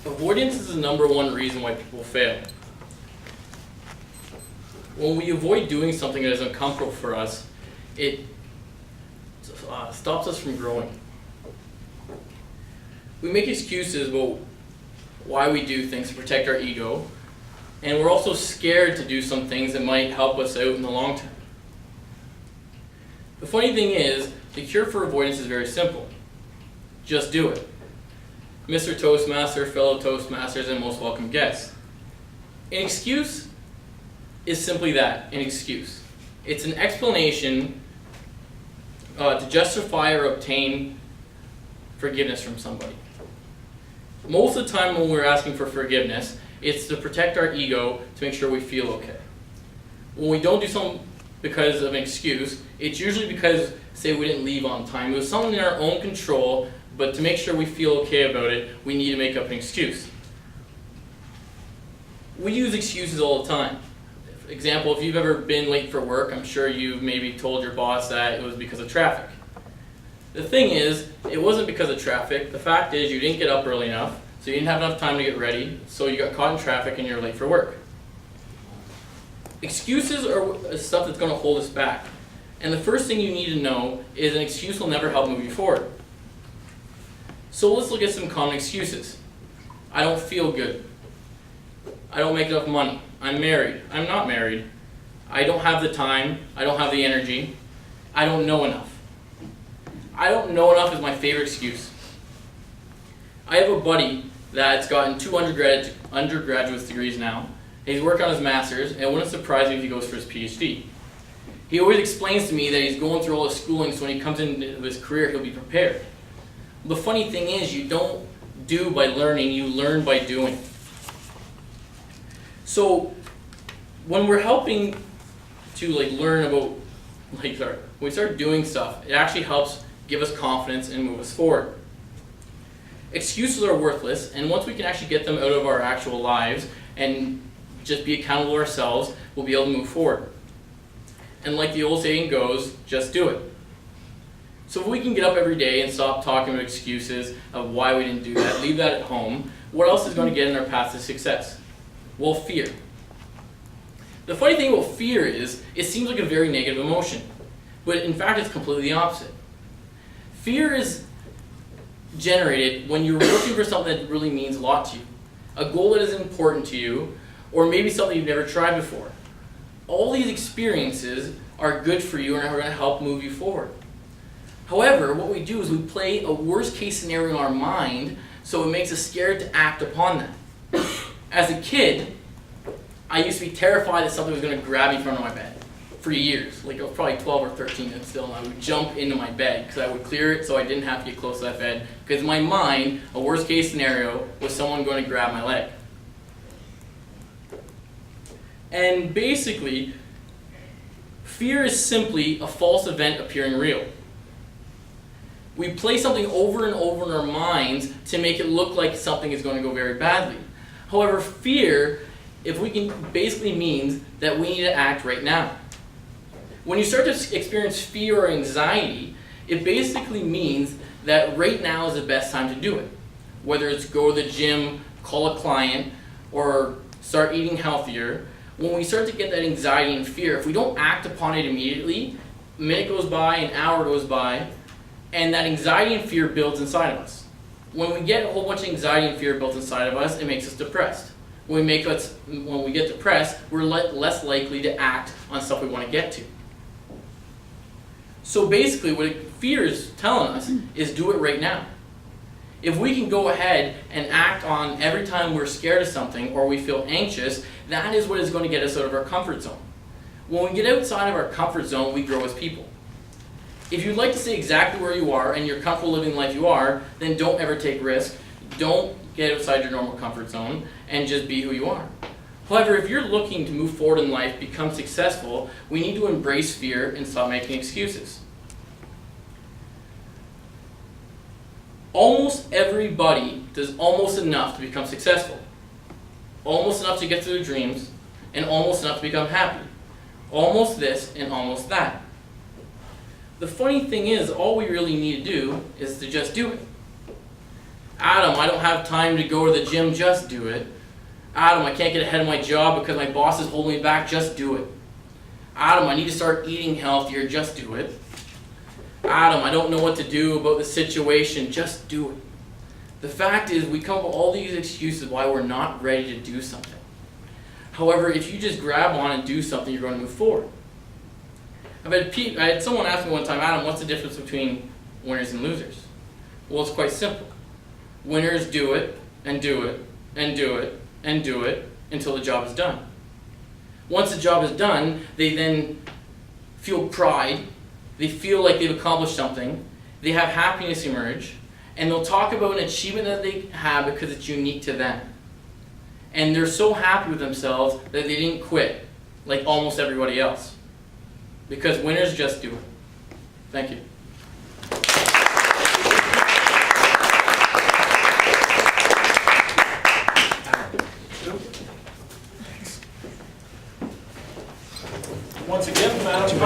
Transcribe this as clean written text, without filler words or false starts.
Avoidance is the #1 reason why people fail. When we avoid doing something that is uncomfortable for us, it stops us from growing. We make excuses about why we do things to protect our ego, and we're also scared to do some things that might help us out in the long term. The funny thing is, the cure for avoidance is very simple. Just do it. Mr. Toastmaster, fellow Toastmasters, and most welcome guests. An excuse is simply that, an excuse. It's an explanation to justify or obtain forgiveness from somebody. Most of the time when we're asking for forgiveness, it's to protect our ego, to make sure we feel okay. When we don't do something because of an excuse, it's usually because, say, we didn't leave on time. It was something in our own control, but to make sure we feel okay about it, we need to make up an excuse. We use excuses all the time. For example, if you've ever been late for work, I'm sure you've maybe told your boss that it was because of traffic. The thing is, it wasn't because of traffic. The fact is, you didn't get up early enough, so you didn't have enough time to get ready, so you got caught in traffic and you're late for work. Excuses are stuff that's going to hold us back. And the first thing you need to know is an excuse will never help move you forward. So let's look at some common excuses. I don't feel good. I don't make enough money. I'm married. I'm not married. I don't have the time. I don't have the energy. I don't know enough. I don't know enough is my favorite excuse. I have a buddy that's gotten 2 undergraduate degrees now. He's working on his master's, and it wouldn't surprise me if he goes for his PhD. He always explains to me that he's going through all his schooling, so when he comes into his career, he'll be prepared. The funny thing is, you don't do by learning, you learn by doing. So, when we're helping to learn about, when we start doing stuff, it actually helps give us confidence and move us forward. Excuses are worthless, and once we can actually get them out of our actual lives and just be accountable to ourselves, we'll be able to move forward. And like the old saying goes, just do it. So if we can get up every day and stop talking about excuses of why we didn't do that, leave that at home, what else is going to get in our path to success? Well, fear. The funny thing about fear is, it seems like a very negative emotion, but in fact it's completely the opposite. Fear is generated when you're working for something that really means a lot to you, a goal that is important to you, or maybe something you've never tried before. All these experiences are good for you and are going to help move you forward. However, what we do is we play a worst case scenario in our mind, so it makes us scared to act upon that. As a kid, I used to be terrified that something was going to grab me in front of my bed for years. I was probably 12 or 13 and still, and I would jump into my bed because I would clear it so I didn't have to get close to that bed, because in my mind, a worst case scenario was someone going to grab my leg. And basically, fear is simply a false event appearing real. We play something over and over in our minds to make it look like something is going to go very badly. However, fear, if we can, basically means that we need to act right now. When you start to experience fear or anxiety, it basically means that right now is the best time to do it. Whether it's go to the gym, call a client, or start eating healthier, when we start to get that anxiety and fear, if we don't act upon it immediately, a minute goes by, an hour goes by, and that anxiety and fear builds inside of us. When we get a whole bunch of anxiety and fear built inside of us, it makes us depressed. When we get depressed, we're less likely to act on stuff we want to get to. So basically, what fear is telling us is do it right now. If we can go ahead and act on every time we're scared of something or we feel anxious, that is what is going to get us out of our comfort zone. When we get outside of our comfort zone, we grow as people. If you'd like to stay exactly where you are and you're comfortable living the life you are, then don't ever take risks. Don't get outside your normal comfort zone and just be who you are. However, if you're looking to move forward in life, become successful, we need to embrace fear and stop making excuses. Almost everybody does almost enough to become successful. Almost enough to get to their dreams, and almost enough to become happy. Almost this and almost that. The funny thing is, all we really need to do is to just do it. Adam, I don't have time to go to the gym, just do it. Adam, I can't get ahead of my job because my boss is holding me back, just do it. Adam, I need to start eating healthier, just do it. Adam, I don't know what to do about the situation, just do it. The fact is, we come up with all these excuses why we're not ready to do something. However, if you just grab on and do something, you're going to move forward. I had someone ask me one time, Adam, what's the difference between winners and losers? Well, it's quite simple. Winners do it, and do it, and do it, and do it, until the job is done. Once the job is done, they then feel pride, they feel like they've accomplished something, they have happiness emerge, and they'll talk about an achievement that they have because it's unique to them. And they're so happy with themselves that they didn't quit, like almost everybody else. Because winners just do it. Thank you. Once again, Madam